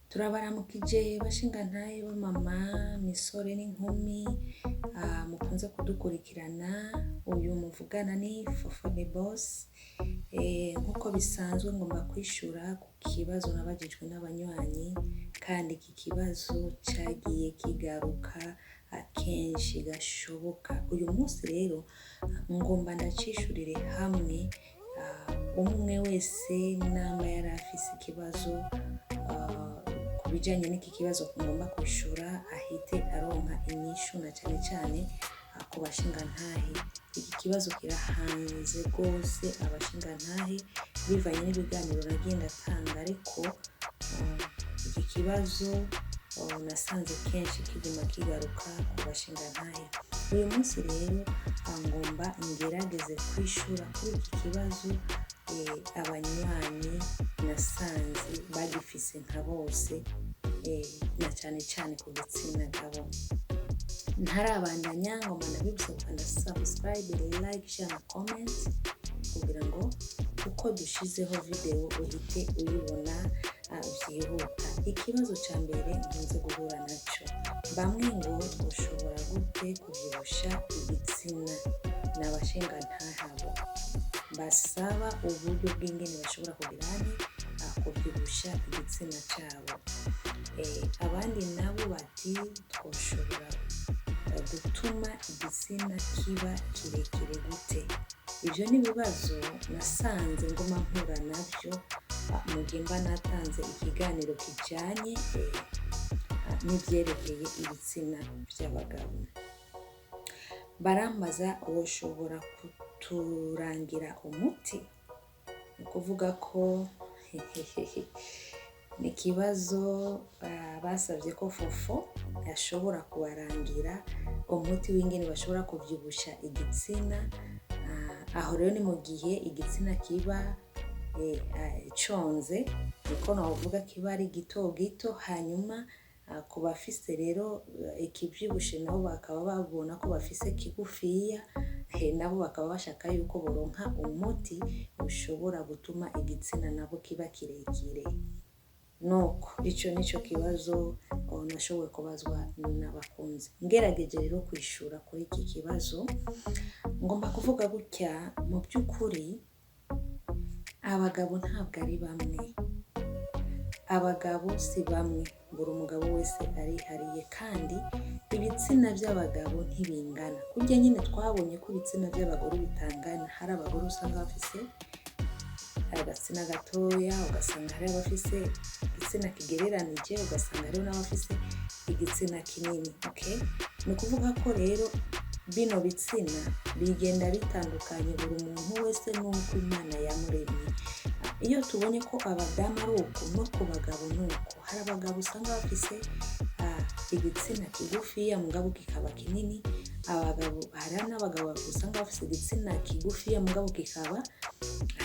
Turabaramukije bashingantahe b'amama, misore n'inkumi mukunze kudukurikirana. Uyu muvugana ni Fofo the Boss. Nk'uko bisanzwe ngomba kwishura ku kibazo nabajijwe n'abanywanyi, kandi iki kibazo cyagiye kigaruka akenshi gashoboka. Uyu munsi rero ngomba ndacishurire hamwe, umwe wese namba yari afise ikibazo ku bijyanye n'iki kibazo ngomba kwishura ahite aronka inyishu, na cyane cyane ku bashingantahe. Iki kibazo kirahanze rwose abashingantahe bivanye n'ibiganiro nagiye ndatanga, ariko iki kibazo nasanze kenshi kiguma kigaruka ku bashingantahe. Uyu munsi rero ngomba ngerageze kwishura kuri iki kibazo abanywanyi nasanze bagifise nka bose, na cyane cyane ku gitsina gabo. Ntarabandanya ngomba ndabibutsa gukanda subscribe, like, share na comment kugira ngo uko dushizeho video uhite uyibona byihuta. Ikibazo cya mbere nkunze guhura nacyo, bamwe ngo ushobora gute kubyibusha igitsina? N'abashingantahe basaba uburyo bw'ingene bashobora kugira kubyibusha igitsina cyabo. Abandi nabo bati twoshobora gutuma igitsina kiba kirekire gute? Ibyo ni ibibazo nasanze ngoma mpura nabyo mu gihe mba natanze ikiganiro kijyanye n'ibyerekeye ibitsina by'abagabo. Barambaza woshobora kuturangira umuti? Ni ukuvuga ko ni ikibazo basabye ko Fofo yashobora kubarangira umuti w'ingene bashobora kubyibusha igitsina. Aho rero ni mu gihe igitsina kiba conze, niko navuga kiba ari gito gito, hanyuma ku bafise rero ikibyibushe nabo bakaba babona ko bafise kigufiya, nabo bakaba bashaka yuko boronka umuti ushobora gutuma igitsina nabo kiba kirekire. Nuko icyo nicyo kibazo nashoboye kubazwa n'abakunzi. Ngerageje rero kwishura kuri iki kibazo, ngomba kuvuga gutya: mu by'ukuri abagabo ntabwo ari bamwe, abagabo si bamwe, buri umugabo wese arihariye, kandi ibitsina by'abagabo ntibingana. Kurya nyine twabonye ko ibitsina by'abagore bitangana. Hari abagore usanga bafise agatsina gatoya, ugasanga hari abafise igitsina kigereranije, ugasanga hariho n'abafise igitsina kinini. Ni ukuvuga ko rero bino bitsina bigenda bitandukanye, buri muntu wese n'uko Imana yamuremye. Iyo tubonye ko abadamu ari uko, no ku bagabo ni uko. Hari abagabo usanga bafise igitsina kigufiya mugabo kikaba kinini. Hari n'abagabo usanga bafise igitsina kigufiya mugabo kikaba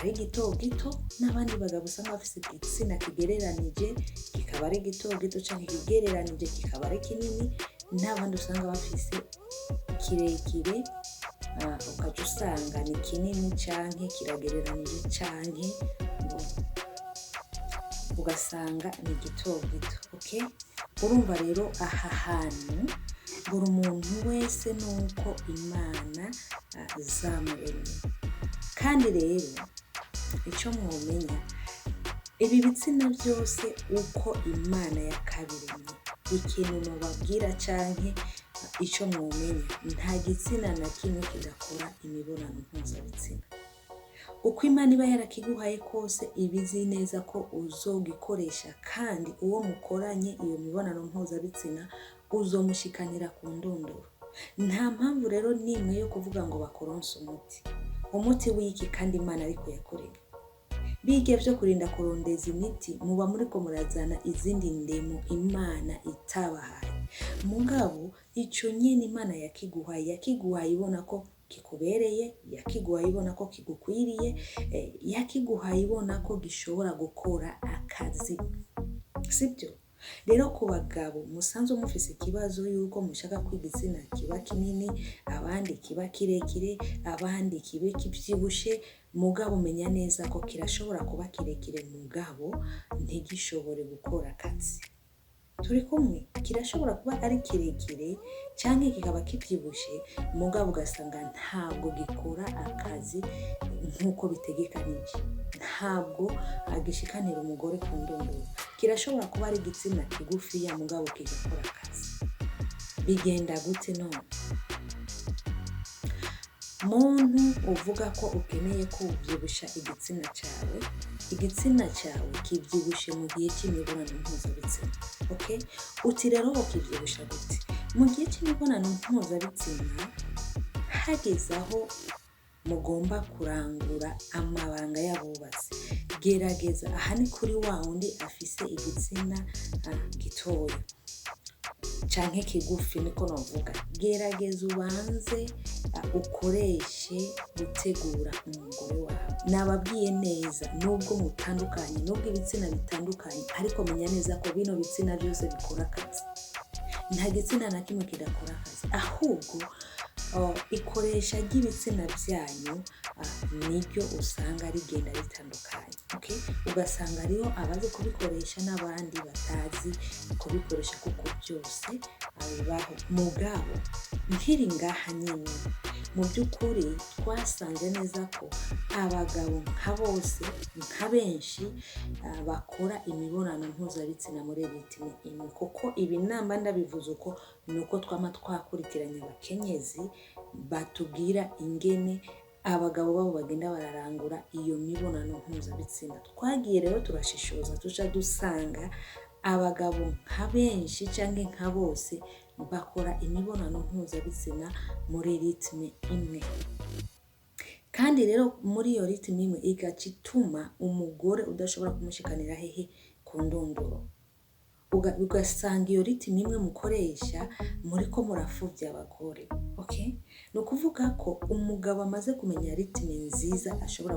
ari gito gito, n'abandi bagabo usanga bafise igitsina kigereranije kikaba ari gito gito, cyangwa kigereranije kikaba ari kinini, n'abandi usanga bafise kirekire ukaca usanga ni kinini cyangwa kiragereranije, cyangwa ugasanga ni gito gito. Urumva rero aha hantu buri muntu wese nuko Imana zamuremye. Kandi rero icyo mwomenya, ibi bitsina byose uko Imana yakabiremye, ikintu mubabwira cyangwa icyo mwomenya, nta gitsina na kimwe kidakora imibonano mpuzabitsina. Uko Imana iba yarakiguhaye kose, ibizi neza ko uzogikoresha, kandi uwo mukoranye iyo mibonano mpuzabitsina uzomushikanira ku ndunduro. Nta mpamvu rero nimwe yo kuvuga ngo bakoronse umuti w'iki kandi Imana ariko yakoreye. Bige byo kurinda kurondeza imiti, muba muri ko murazana izindi ndemo Imana itabahaye. Mugabo icyo nyine Imana yakiguhaye ibona ko kikubereye, yakiguhaye ibona ko kigukwiriye, yakiguhaye ibona ko gishobora gukora akazi, sibyo? Rero ku bagabo musanzwe mufise ikibazo yuko mushaka ko igitsina kiba kinini, abandi kiba kirekire, abandi kibe kibyibushe, mugabo menya neza ko kirashobora kuba kirekire mugabo ntigishobore gukora akazi. turi kumwe. Kirashobora kuba ari kirekire cyangwa kikaba kibyibushe, mugabo ugasanga ntabwo gikora akazi nk'uko bitegekanije, ntabwo agishikanira umugore ku ndunduro. Kirashobora kuba ari igitsina kigufiya mugabo kigakora akazi. Bigenda gute none? Muntu uvuga ko ukeneye ko ubyibusha igitsina cyawe kibyibushe mu gihe cy'imibonano mpuzabitsina. Okay? Uti rero kibyibusha gute? Mu gihe cy'imibonano mpuzabitsina hageze aho mugomba kurangura amabanga y'abubatsi. Gerageza, aha ni kuri wa wundi afise igitsina gitoya canke kigufi, niko navuga. Gerageza ubanze ukoreshe gutegura umugore wawe. Nababwiye neza, nubwo mutandukanye, nubwo ibitsina bitandukanye, ariko menya neza ko bino bitsina byose bikora akazi. Nta gitsina na kimwe kidakora akazi, ahubwo ikoresha ry'ibitsina byanyu nibyo usanga rigenda bitandukanye. Okay? Ugasanga ariho abazi kubikoresha n'abandi batazi kubikoresha, kuko byose bibaho. Mugabo nkiri ngaha nyine, mu by'ukuri twasanze neza ko abagabo nka bose, nka benshi bakora imibonano mpuzabitsina muri ritme imwe. Kuko ibi namba ndabivuze uko ni uko twama twakurikiranye abakenyezi batubwira ingene abagabo babo bagenda bararangura iyo mibonano mpuzabitsina. Twagiye rero turashishoza tuca dusanga abagabo nka benshi cyangwa nka bose bakora imibonano mpuzabitsina muri ritme imwe. Kandi rero muri iyo ritme imwe igaca ituma umugore udashobora kumushikanira hehe ku ndunduro. Ugasanga iyo ritme imwe mukoresha muri ko murafuvya abagore. Okay? Ni ukuvuga ko umugabo amaze kumenya ritme nziza ashobora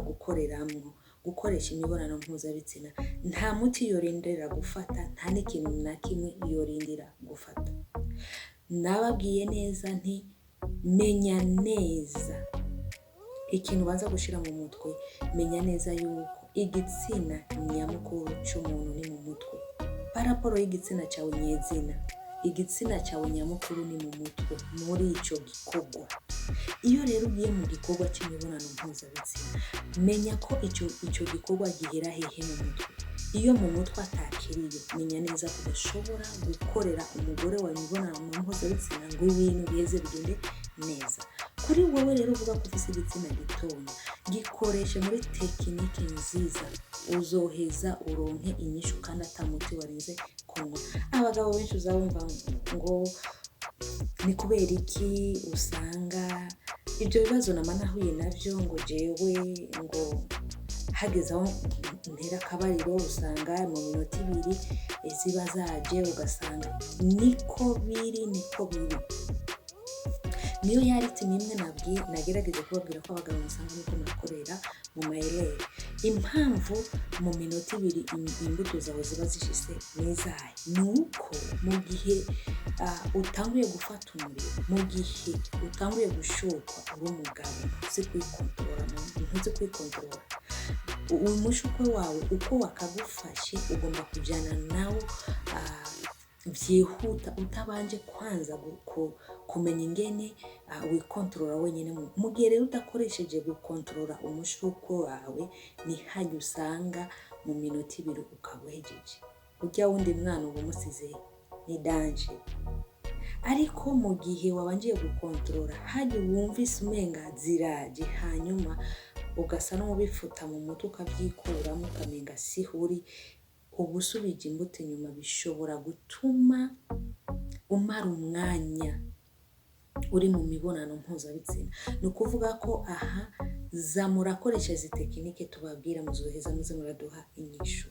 gukoresha imibonano mpuzabitsina, nta muti yorindira gufata, nta n'ikintu na kimwe yorindira gufata. Nababwiye neza nti menya neza ikintu baza gushira mu mutwe. Menya neza yuko igitsina nyamukuru cy'umuntu ni mu mutwe. Paraporo y'igitsina cyawe nyezina, igitsina cyawe nyamukuru ni mu mutwe, muri icyo gikorwa. Iyo rero ugiye mu gikorwa cy'imibonano mpuzabitsina, menya ko icyo gikorwa gihera hehe mu mutwe. Iyo mu mutwe atakiriye, menya neza ko udashobora gukorera umugore wawe imibonano mpuzabitsina ngo ibintu biheze bigende neza. Kuri wowe rero uvuga ko ufise igitsina gitoya, gikoreshe muri tekinike nziza, uzoheza uronke inyishu kandi atamuti warinze kunywa. Abagabo benshi uzabumva ngo ni kubera iki usanga ibyo bibazo namanahuye nabyo, ngo jewe ngo hageze aho ntera akabariro usanga mu minota 2 ziba zaje, ugasanga niko biri. Niyo yari timimwe nagerageje kubabwira ko abagabo musanga nuko murakorera mu mayere. Impamvu mu minota 2 imbuto zawe ziba zishise nezaye, nuko mu gihe utanguye gufata umuriro, mu gihe utanguye gushokwa uri umugabo, ntuzi kwikontorora. Umushukwe wawe uko wakagufashe ugomba kujyana nawo byihuta, utabanje kwanza kumenya ingene wikontorora wenyine. Mu gihe rero udakoresheje gukontorora umushukwe wawe, ni hajya usanga mu minota 2 ukabuhejeje. Ujya wundi mwana uba umusize ni danje. Ariko mu gihe wabangiye gukontorora, hajya wumvise umenga ziraje, hanyuma ugasa no bifuta mu mutwe ukabyikuramo ukamenga sihuri, ubusubije imbuto inyuma, bishobora gutuma umara umwanya uri mu mibonano mpuzabitsina. Ni ukuvuga ko aha murakoresha izi tekinike tubabwira, muzoheza muze muraduha inyishu.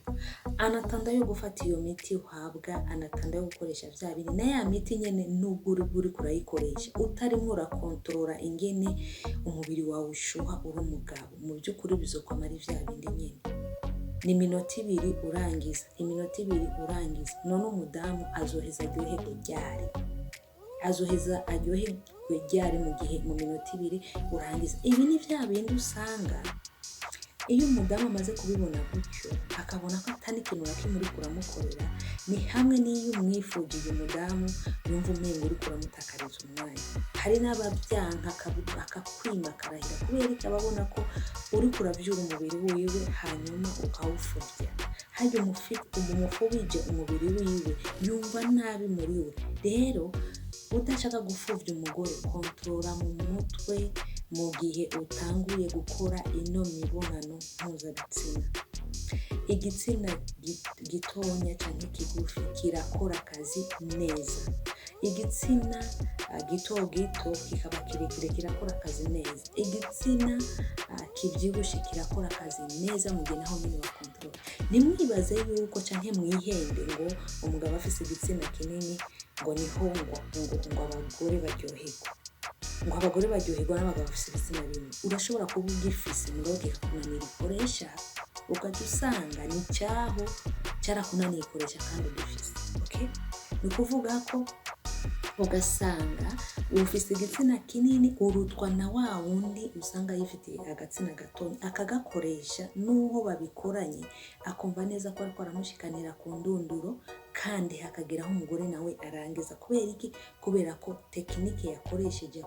Anatanda yo gufata iyo miti uhabwa, anatanda yo gukoresha bya bindi, na ya miti nyene nubwo uri kurayikoresha utarimo urakontorora ingene umubiri wawe ushuha uri umugabo, mu by'ukuri bizokwama ari bya bindi nyene. Ni minota 2 urangiza, iminota 2 urangiza, none umudamu azoheza aryoherwe ryari mu gihe mu minota 2 urangiza. Ibi ni bya bindi usanga iyo umudamu amaze kubibona gutyo, akabona ko atani kintu nakimuri kuramukorera, ni hamwe n'iyo umwifujije umudamu yumva umengo uri kuramutakariza umwanya. Hari n'ababyanka akakwima akarahira kubera ko ababona ko uri kuravyura umubiri wiwe hanyuma ukawupfuvya. Harya umufubije umubiri wiwe yumva nabi muri we. Rero udashaka gupfuvya umugore, kontrola mu mutwe mu gihe utanguye gukora ino mibonano mpuzabitsina. Igitsina gitonya canke kigufi kirakora akazi neza. Igitsina gito kikaba kirekire kirakora akazi neza. Igitsina kivyibushe kirakora akazi neza mu gihe naho nyine wa kontrola. Nimwibaze yuko canke mwihende ngo umugabo afise igitsina kinini ngo niho ngo abagore baryoherwa. Ngo abagore baryoherwa n'abagabo bafise ibitsina binini. Urashobora kuba ugifise mugabo kikakunanira ikoresha, ukaja usanga ni cyaho cyarakunaniye ikoresha kandi ugifise. Okay? Ni ukuvuga ko ugasanga ufise igitsina kinini urutwa na wa wundi usanga yifitiye agatsina gatonya, akagakoresha n'uwo babikoranye akumva neza ko ariko aramushikanira ku ndunduro, kandi hakageraho umugore nawe arangiza. Kubera iki? Kubera ko tekinike yakoresheje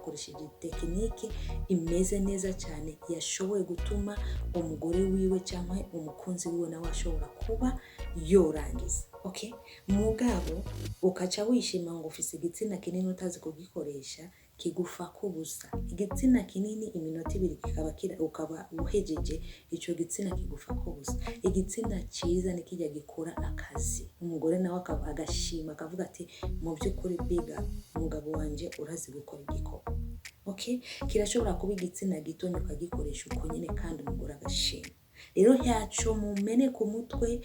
tekinike imeze neza cyane, yashoboye gutuma umugore wiwe cyangwa umukunzi wiwe nawe ashobora kuba yorangiza. Okay? Mugabo ukaca wishima ngo ufise igitsina kinini utazi kugikoresha, kigufa kubusa. Igitsina kinini iminota 2 ukaba uhejeje, ico gitsina kigufa kubusa. Igitsina ciza ni kijya gikora akazi. Umugore nawe agashima akavuga ati mu by'ukuri biga umugabo wanje urazi gukora igikorwa. Okay? Kirashobora kuba igitsina gito ukagikoresha uko nyine kandi umugore agashima. Rero yaco mumene ku mutwe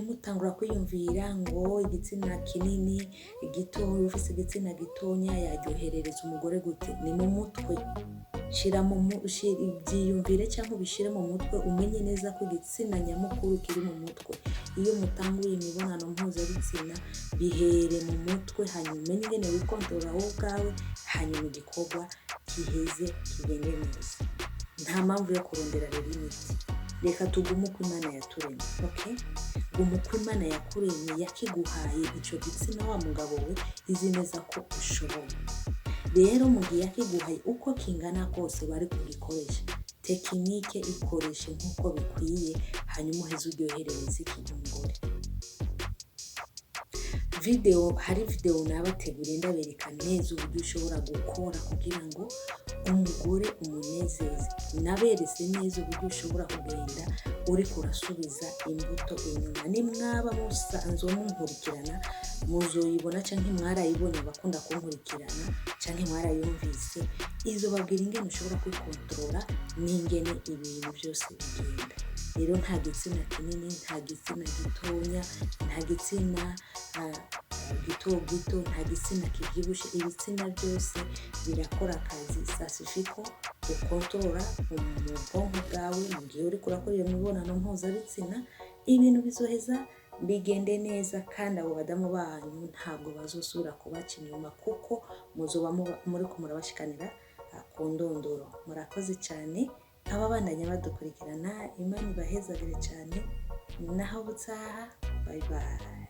mutangura kwiyumvira ngo igitsina kinini gito, ufise igitsina gitonya yaryoherereza umugore gute. Ni mu mutwe. Byiyumvire cyangwa ubishire mu mutwe, umenye neza ko igitsina nyamukuru kiri mu mutwe. Iyo mutanguye imibonano mpuzabitsina bihere mu mutwe, hanyuma umenye ingene wikontorora wowe ubwawe, hanyuma igikorwa giheze kigende neza. Nta mpamvu yo kurondera rero imiti. Reka tugume uko Imana yaturemye. Okay? Guma uko Imana yakuremye, yakiguhaye ico gitsina wa mugabo we izi neza ko ushoboye. Rero mu gihe yakiguhaye uko kingana kose bari kugikoresha, tekinike ikoreshe nk'uko bikwiye, hanyuma uheze uryoherereze umugore. Hari video nabateguriye ndabereka neza uburyo ushobora gukora kugira ngo umugore umunezeze. Naberetse neza uburyo ushobora kugenda uri kurasubiza imbuto inyuma. Nimwaba musanzwe munkurikirana muzoyibona canke mwarayibonye bakunda kunkurikirana canke mwarayumvise, izo babwira ingene ushobora kwikontrola n'ingene ibintu byose bigenda. Rero nta gitsina kinini, nta gitsina gitonya, nta gitsina gito, nta gitsina kivyibushe. Ibitsina byose birakora akazi. Sasifiko ukontorora mu bwonko bwawe mu gihe uri kurakora iyo mibonano mpuzabitsina, ibintu bizoheza bigende neza, kandi abo badamu banyu ntabwo bazosubira kubaca inyuma kuko muzoba muri kumurabashikanira ku ndondoro. Murakoze cyane ababandanya badukurikirana. Imana ibahezagire cyane. Naho butaha. Bye bye.